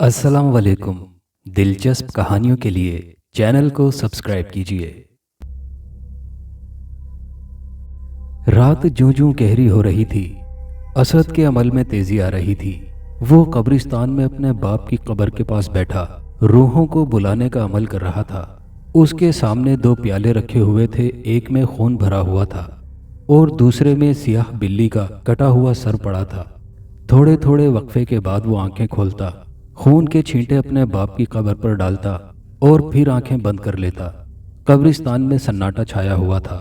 अस्सलाम वालेकुम। दिलचस्प कहानियों के लिए चैनल को सब्सक्राइब कीजिए। रात जूं जूं गहरी हो रही थी, असद के अमल में तेजी आ रही थी। वो कब्रिस्तान में अपने बाप की कब्र के पास बैठा रूहों को बुलाने का अमल कर रहा था। उसके सामने दो प्याले रखे हुए थे, एक में खून भरा हुआ था और दूसरे में सियाह बिल्ली का कटा हुआ सर पड़ा था। थोड़े थोड़े वक्फे के बाद वो आंखें खोलता, खून के छींटे अपने बाप की कब्र पर डालता और फिर आंखें बंद कर लेता। कब्रिस्तान में सन्नाटा छाया हुआ था।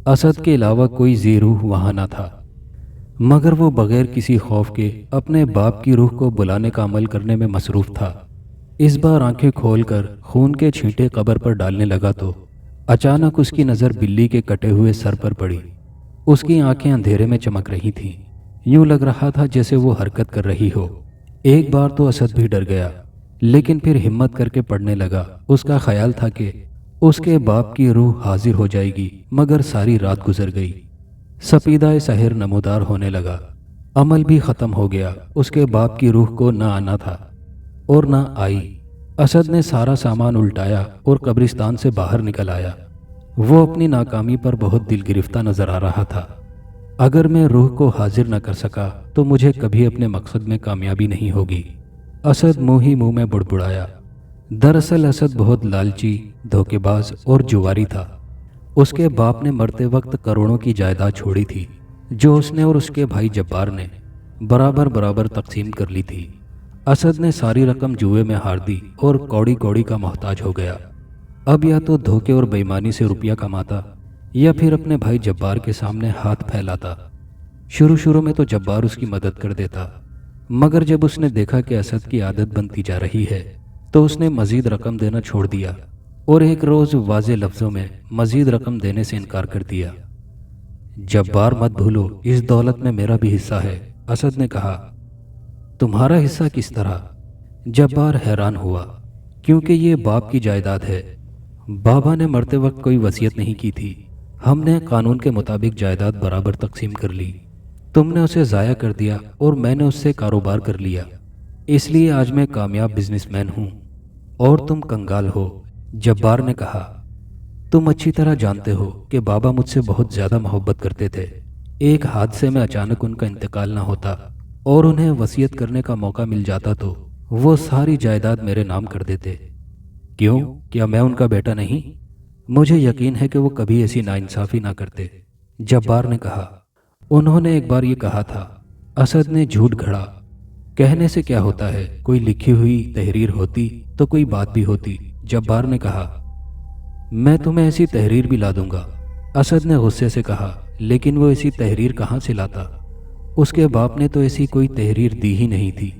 असद के अलावा कोई जी रूह वहां न था, मगर वो बगैर किसी खौफ के अपने बाप की रूह को बुलाने का अमल करने में मसरूफ था। इस बार आंखें खोलकर खून के छींटे कब्र पर डालने लगा तो अचानक उसकी नज़र बिल्ली के कटे हुए सर पर पड़ी। उसकी आंखें अंधेरे में चमक रही थीं। यूं लग रहा था जैसे वो हरकत कर रही हो। एक बार तो असद भी डर गया, लेकिन फिर हिम्मत करके पढ़ने लगा। उसका ख्याल था कि उसके बाप की रूह हाजिर हो जाएगी, मगर सारी रात गुजर गई। सपीदा सहर नमोदार होने लगा। अमल भी ख़त्म हो गया। उसके बाप की रूह को न आना था और न आई। असद ने सारा सामान उल्टाया और कब्रिस्तान से बाहर निकल आया। वो अपनी नाकामी पर बहुत दिल गिरफ्ता नजर आ रहा था। अगर मैं रूह को हाजिर न कर सका तो मुझे कभी अपने मकसद में कामयाबी नहीं होगी। असद मुंह ही मुंह में बुड़बुड़ाया। दरअसल असद बहुत लालची, धोखेबाज और जुआरी था। उसके बाप ने मरते वक्त करोड़ों की जायदाद छोड़ी थी, जो उसने और उसके भाई जब्बार ने बराबर बराबर तकसीम कर ली थी। असद ने सारी रकम जुए में हार दी और कौड़ी कौड़ी का मोहताज हो गया। अब या तो धोखे और बेईमानी से रुपया कमाता या फिर अपने भाई जब्बार के सामने हाथ फैलाता। शुरू शुरू में तो जब्बार उसकी मदद कर देता, मगर जब उसने देखा कि असद की आदत बनती जा रही है तो उसने मजीद रकम देना छोड़ दिया और एक रोज़ वाज़े लफ्ज़ों में मजीद रकम देने से इनकार कर दिया। जब्बार मत भूलो, इस दौलत में मेरा भी हिस्सा है, असद ने कहा। तुम्हारा हिस्सा किस तरह? जब्बार हैरान हुआ, क्योंकि ये बाप की जायदाद है। बाबा ने मरते वक्त कोई वसीयत नहीं की थी। हमने कानून के मुताबिक जायदाद बराबर तकसीम कर ली। तुमने उसे ज़ाया कर दिया और मैंने उससे कारोबार कर लिया, इसलिए आज मैं कामयाब बिजनेसमैन हूँ और तुम कंगाल हो। जब्बार ने कहा, तुम अच्छी तरह जानते हो कि बाबा मुझसे बहुत ज़्यादा मोहब्बत करते थे। एक हादसे में अचानक उनका इंतकाल ना होता और उन्हें वसीयत करने का मौका मिल जाता तो वो सारी जायदाद मेरे नाम कर देते। क्यों? क्या मैं उनका बेटा नहीं? मुझे यकीन है कि वो कभी ऐसी नाइंसाफ़ी ना करते। जब्बार ने कहा, उन्होंने एक बार ये कहा था। असद ने झूठ गढ़ा। कहने से क्या होता है, कोई लिखी हुई तहरीर होती तो कोई बात भी होती। जब्बार ने कहा, मैं तुम्हें ऐसी तहरीर भी ला दूंगा। असद ने गुस्से से कहा, लेकिन वो ऐसी तहरीर कहाँ से लाता? उसके बाप ने तो ऐसी कोई तहरीर दी ही नहीं थी।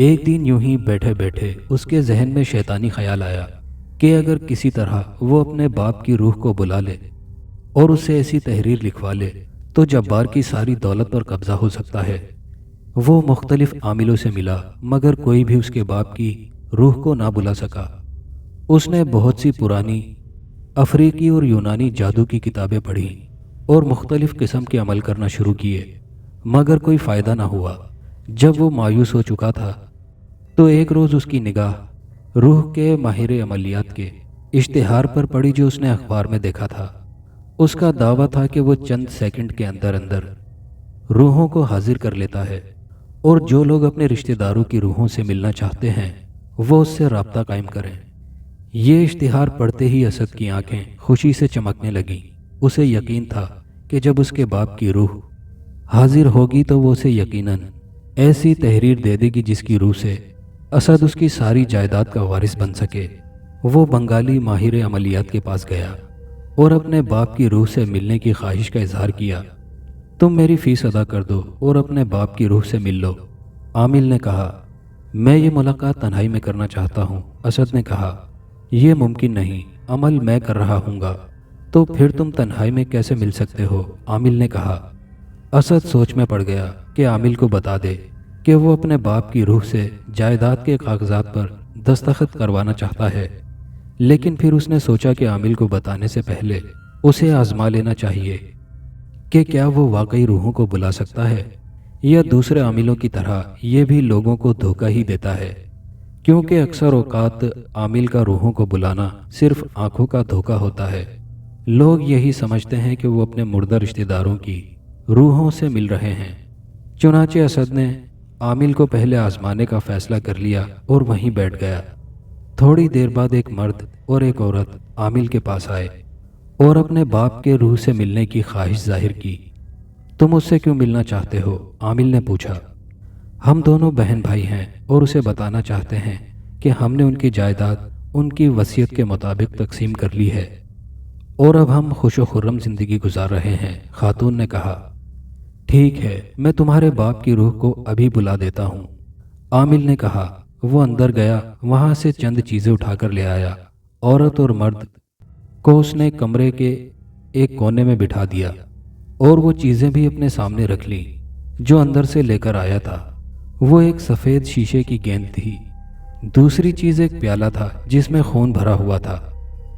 एक दिन यूं ही बैठे बैठे उसके जहन में शैतानी ख्याल आया कि अगर किसी तरह वो अपने बाप की रूह को बुला ले और उसे ऐसी तहरीर लिखवा ले तो जब्बार की सारी दौलत पर कब्जा हो सकता है। वो मुख्तलिफ आमिलों से मिला, मगर कोई भी उसके बाप की रूह को ना बुला सका। उसने बहुत सी पुरानी अफ्रीकी और यूनानी जादू की किताबें पढ़ी और मुख्तलिफ किस्म के अमल करना शुरू किए, मगर कोई फ़ायदा ना हुआ। जब वो मायूस हो चुका था तो एक रोज़ उसकी निगाह रूह के माहिर अमलियात के इश्तिहार पर पड़ी, जो उसने अखबार में देखा था। उसका दावा था कि वो चंद सेकंड के अंदर अंदर रूहों को हाजिर कर लेता है और जो लोग अपने रिश्तेदारों की रूहों से मिलना चाहते हैं वो उससे राब्ता कायम करें। ये इश्तिहार पढ़ते ही असद की आंखें खुशी से चमकने लगीं। उसे यकीन था कि जब उसके बाप की रूह हाजिर होगी तो वो उसे यकीनन ऐसी तहरीर दे देगी जिसकी रूह से असद उसकी सारी जायदाद का वारिस बन सके। वो बंगाली माहिर अमलियात के पास गया और अपने बाप की रूह से मिलने की ख्वाहिश का इजहार किया। तुम मेरी फ़ीस अदा कर दो और अपने बाप की रूह से मिल लो। आमिल ने कहा, मैं ये मुलाकात तन्हाई में करना चाहता हूँ। असद ने कहा, यह मुमकिन नहीं, अमल मैं कर रहा हूँगा। तो फिर तुम तन्हाई में कैसे मिल सकते हो? आमिल ने कहा। असद सोच में पड़ गया कि आमिल को बता दे कि वो अपने बाप की रूह से जायदाद के कागजात पर दस्तखत करवाना चाहता है, लेकिन फिर उसने सोचा कि आमिल को बताने से पहले उसे आजमा लेना चाहिए कि क्या वो वाकई रूहों को बुला सकता है या दूसरे आमिलों की तरह ये भी लोगों को धोखा ही देता है। क्योंकि अक्सर औकात आमिल का रूहों को बुलाना सिर्फ आंखों का धोखा होता है। लोग यही समझते हैं कि वो अपने मुर्दा रिश्तेदारों की रूहों से मिल रहे हैं। चुनाचे असद ने आमिल को पहले आजमाने का फैसला कर लिया और वहीं बैठ गया। थोड़ी देर बाद एक मर्द और एक औरत आमिल के पास आए और अपने बाप के रूह से मिलने की ख्वाहिश जाहिर की। तुम उससे क्यों मिलना चाहते हो? आमिल ने पूछा। हम दोनों बहन भाई हैं और उसे बताना चाहते हैं कि हमने उनकी जायदाद उनकी वसीयत के मुताबिक तकसीम कर ली है और अब हम खुशो खुर्रम जिंदगी गुजार रहे हैं। खातून ने कहा, ठीक है, मैं तुम्हारे बाप की रूह को अभी बुला देता हूँ। आमिल ने कहा। वो अंदर गया, वहां से चंद चीजें उठाकर ले आया। औरत और मर्द को उसने कमरे के एक कोने में बिठा दिया और वो चीजें भी अपने सामने रख ली जो अंदर से लेकर आया था। वो एक सफेद शीशे की गेंद थी। दूसरी चीज एक प्याला था जिसमें खून भरा हुआ था।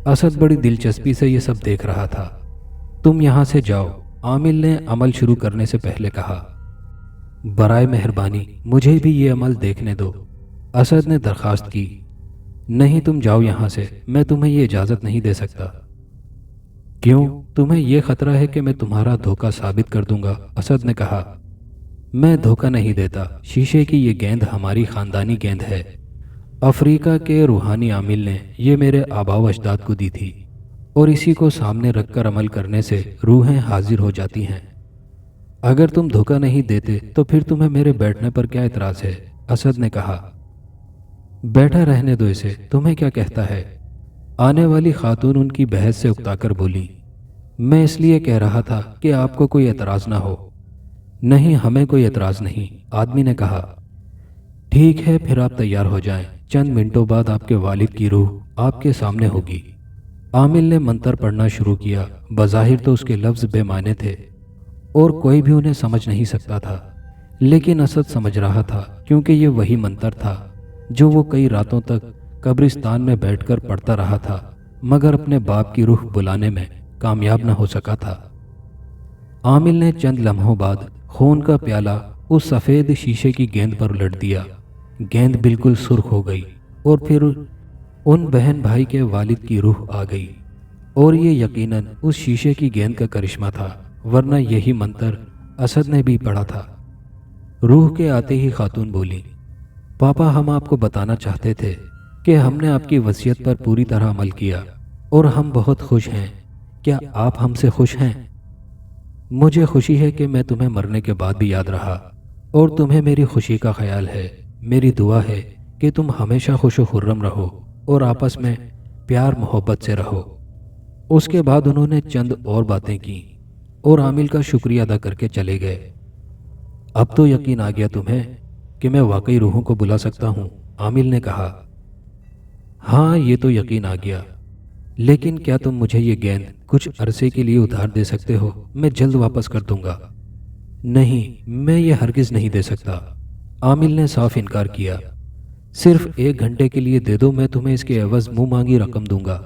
असद बड़ी दिलचस्पी से ये सब देख रहा था। तुम यहां से जाओ, आमिल ने अमल शुरू करने से पहले कहा। बराए मेहरबानी मुझे भी ये अमल देखने दो, असद ने दरखास्त की। नहीं, तुम जाओ यहां से, मैं तुम्हें ये इजाजत नहीं दे सकता। क्यों? तुम्हें यह खतरा है कि मैं तुम्हारा धोखा साबित कर दूंगा, असद ने कहा। मैं धोखा नहीं देता। शीशे की ये गेंद हमारी खानदानी गेंद है। अफ्रीका के रूहानी आमिल ने ये मेरे आबाओ अजदाद को दी थी और इसी को सामने रखकर अमल करने से रूहें हाजिर हो जाती हैं। अगर तुम धोखा नहीं देते तो फिर तुम्हें मेरे बैठने पर क्या एतराज है? असद ने कहा। बैठा रहने दो इसे, तुम्हें क्या कहता है? आने वाली खातून उनकी बहस से उकताकर बोली। मैं इसलिए कह रहा था कि आपको कोई एतराज ना हो। नहीं, हमें कोई एतराज नहीं, आदमी ने कहा। ठीक है, फिर आप तैयार हो जाएं। चंद मिनटों बाद आपके वालिद की रूह आपके सामने होगी। आमिल ने मंतर पढ़ना शुरू किया। बज़ाहिर तो उसके लफ्ज़ बेमाने थे और कोई भी उन्हें समझ नहीं सकता था, लेकिन असद समझ रहा था क्योंकि ये वही मंतर था जो वो कई रातों तक कब्रिस्तान में बैठकर पढ़ता रहा था, मगर अपने बाप की रूह बुलाने में कामयाब न हो सका था। आमिल ने चंद लम्हों बाद खून का प्याला उस सफ़ेद शीशे की गेंद पर उलट दिया। गेंद बिल्कुल सुर्ख हो गई और फिर उन बहन भाई के वालिद की रूह आ गई। और ये यकीनन उस शीशे की गेंद का करिश्मा था, वरना यही मंतर असद ने भी पढ़ा था। रूह के आते ही खातून बोली, पापा, हम आपको बताना चाहते थे कि हमने आपकी वसीयत पर पूरी तरह अमल किया और हम बहुत खुश हैं। क्या आप हमसे खुश हैं? मुझे खुशी है कि मैं तुम्हें मरने के बाद भी याद रहा और तुम्हें मेरी खुशी का ख्याल है। मेरी दुआ है कि तुम हमेशा खुश व खुर्रम रहो और आपस में प्यार मोहब्बत से रहो। उसके बाद उन्होंने चंद और बातें की और आमिल का शुक्रिया अदा करके चले गए। अब तो यकीन आ गया तुम्हें कि मैं वाकई रूहों को बुला सकता हूँ, आमिल ने कहा। हाँ, ये तो यकीन आ गया, लेकिन क्या तुम मुझे ये गेंद कुछ अरसे के लिए उधार दे सकते हो? मैं जल्द वापस कर दूंगा। नहीं, मैं ये हरगिज नहीं दे सकता, आमिल ने साफ इनकार किया। सिर्फ 1 घंटे के लिए दे दो, मैं तुम्हें इसके एवज मुंह मांगी रकम दूंगा,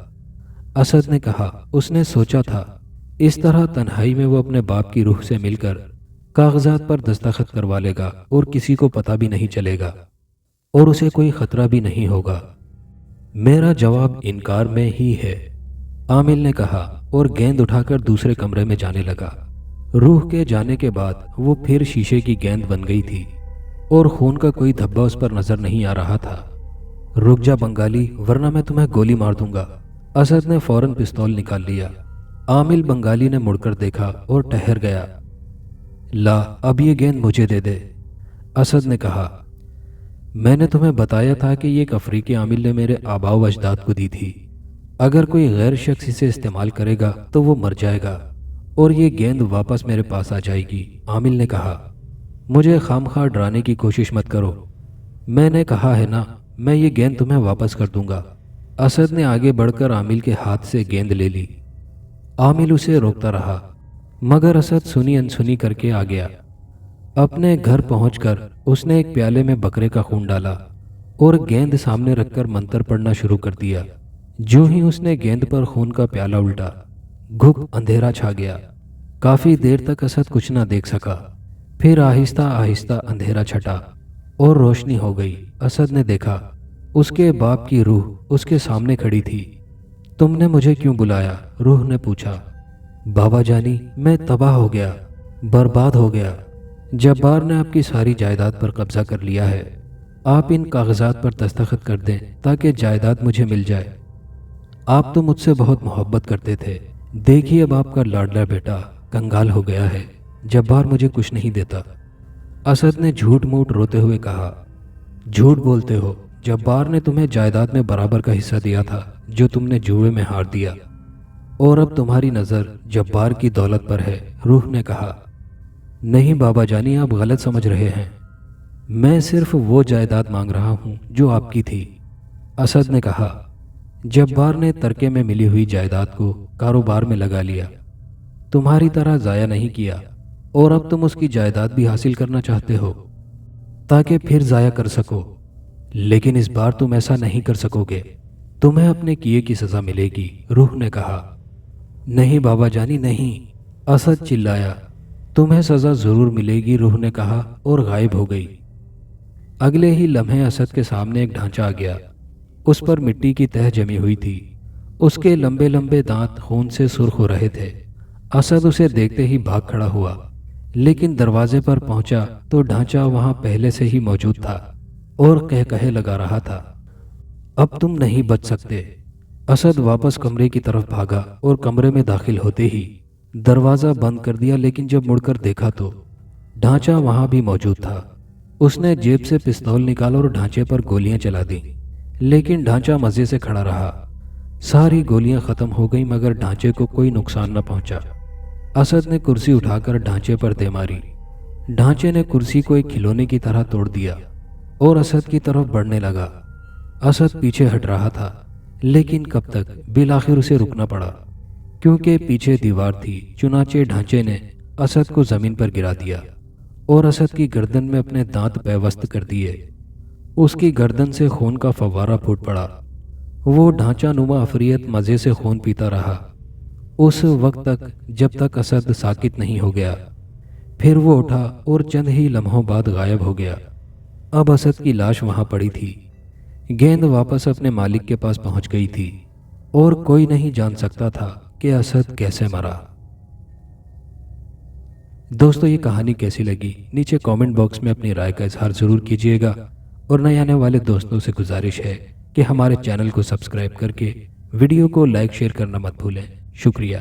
असद ने कहा। उसने सोचा था इस तरह तन्हाई में वो अपने बाप की रूह से मिलकर कागजात पर दस्तखत करवा लेगा और किसी को पता भी नहीं चलेगा और उसे कोई खतरा भी नहीं होगा। मेरा जवाब इनकार में ही है, आमिल ने कहा और गेंद उठाकर दूसरे कमरे में जाने लगा। रूह के जाने के बाद वो फिर शीशे की गेंद बन गई थी और खून का कोई धब्बा उस पर नजर नहीं आ रहा था। रुक जा बंगाली, वरना मैं तुम्हें गोली मार दूंगा, असद ने फौरन पिस्तौल निकाल लिया। आमिल बंगाली ने मुड़कर देखा और ठहर गया। ला, अब ये गेंद मुझे दे दे, असद ने कहा। मैंने तुम्हें बताया था कि ये एक अफ्रीकी आमिल ने मेरे आबाओ अजदाद को दी थी। अगर कोई गैर शख्स इसे इस्तेमाल करेगा तो वो मर जाएगा और ये गेंद वापस मेरे पास आ जाएगी, आमिल ने कहा। मुझे खामखा डराने की कोशिश मत करो, मैंने कहा है ना, मैं ये गेंद तुम्हें वापस कर दूंगा। असद ने आगे बढ़कर आमिल के हाथ से गेंद ले ली। आमिल उसे रोकता रहा, मगर असद सुनी अनसुनी करके आ गया। अपने घर पहुंचकर उसने एक प्याले में बकरे का खून डाला और गेंद सामने रखकर मंतर पढ़ना शुरू कर दिया। जो ही उसने गेंद पर खून का प्याला उल्टा, घुप अंधेरा छा गया। काफी देर तक असद कुछ ना देख सका। फिर आहिस्ता आहिस्ता अंधेरा छटा और रोशनी हो गई। असद ने देखा اس کے باپ کی روح اس کے سامنے کھڑی تھی۔ تم نے مجھے کیوں بلایا؟ روح نے پوچھا۔ بابا جانی، میں تباہ ہو گیا، برباد ہو گیا۔ جبار نے آپ کی ساری جائیداد پر قبضہ کر لیا ہے۔ آپ ان کاغذات پر دستخط کر دیں تاکہ جائیداد مجھے مل جائے۔ آپ تو مجھ سے بہت محبت کرتے تھے، دیکھیے اب آپ کا لاڈلا بیٹا کنگال ہو گیا ہے۔ جبار مجھے کچھ نہیں دیتا۔ اسد نے جھوٹ موٹ روتے ہوئے کہا۔ جھوٹ بولتے ہو، جبار نے تمہیں جائیداد میں برابر کا حصہ دیا تھا جو تم نے جوئے میں ہار دیا، اور اب تمہاری نظر جبار کی دولت پر ہے۔ روح نے کہا۔ نہیں بابا جانی، آپ غلط سمجھ رہے ہیں، میں صرف وہ جائیداد مانگ رہا ہوں جو آپ کی تھی۔ اسد نے کہا۔ جبار نے ترکے میں ملی ہوئی جائیداد کو کاروبار میں لگا لیا، تمہاری طرح ضائع نہیں کیا، اور اب تم اس کی جائیداد بھی حاصل کرنا چاہتے ہو تاکہ پھر ضائع کر سکو، لیکن اس بار تم ایسا نہیں کر سکو گے، تمہیں اپنے کیے کی سزا ملے گی۔ روح نے کہا۔ نہیں بابا جانی نہیں، اسد چلایا۔ تمہیں سزا ضرور ملے گی، روح نے کہا اور غائب ہو گئی۔ اگلے ہی لمحے اسد کے سامنے ایک ڈھانچہ آ گیا، اس پر مٹی کی تہ جمی ہوئی تھی، اس کے لمبے لمبے دانت خون سے سرخ ہو رہے تھے۔ اسد اسے دیکھتے ہی بھاگ کھڑا ہوا، لیکن دروازے پر پہنچا تو ڈھانچہ وہاں پہلے سے ہی موجود تھا اور کہے لگا رہا تھا، اب تم نہیں بچ سکتے۔ اسد واپس کمرے کی طرف بھاگا اور کمرے میں داخل ہوتے ہی دروازہ بند کر دیا، لیکن جب مڑ کر دیکھا تو ڈھانچہ وہاں بھی موجود تھا۔ اس نے جیب سے پستول نکالا اور ڈھانچے پر گولیاں چلا دیں، لیکن ڈھانچہ مزے سے کھڑا رہا۔ ساری گولیاں ختم ہو گئیں مگر ڈھانچے کو کوئی نقصان نہ پہنچا۔ اسد نے کرسی اٹھا کر ڈھانچے پر دے ماری، ڈھانچے نے کرسی کو ایک کھلونے کی طرح توڑ دیا اور اسد کی طرف بڑھنے لگا۔ اسد پیچھے ہٹ رہا تھا، لیکن کب تک؟ بالآخر اسے رکنا پڑا کیونکہ پیچھے دیوار تھی۔ چنانچہ ڈھانچے نے اسد کو زمین پر گرا دیا اور اسد کی گردن میں اپنے دانت پیوست کر دیے۔ اس کی گردن سے خون کا فوارہ پھوٹ پڑا۔ وہ ڈھانچہ نما عفریت مزے سے خون پیتا رہا اس وقت تک جب تک اسد ساکت نہیں ہو گیا۔ پھر وہ اٹھا اور چند ہی لمحوں بعد غائب ہو گیا۔ اب اسد کی لاش وہاں پڑی تھی، گیند واپس اپنے مالک کے پاس پہنچ گئی تھی اور کوئی نہیں جان سکتا تھا کہ اسد کیسے مرا۔ دوستو، یہ کہانی کیسی لگی نیچے کامنٹ باکس میں اپنی رائے کا اظہار ضرور کیجیے گا، اور نئے آنے والے دوستوں سے گزارش ہے کہ ہمارے چینل کو سبسکرائب کر کے ویڈیو کو لائک شیئر کرنا مت بھولیں۔ شکریہ۔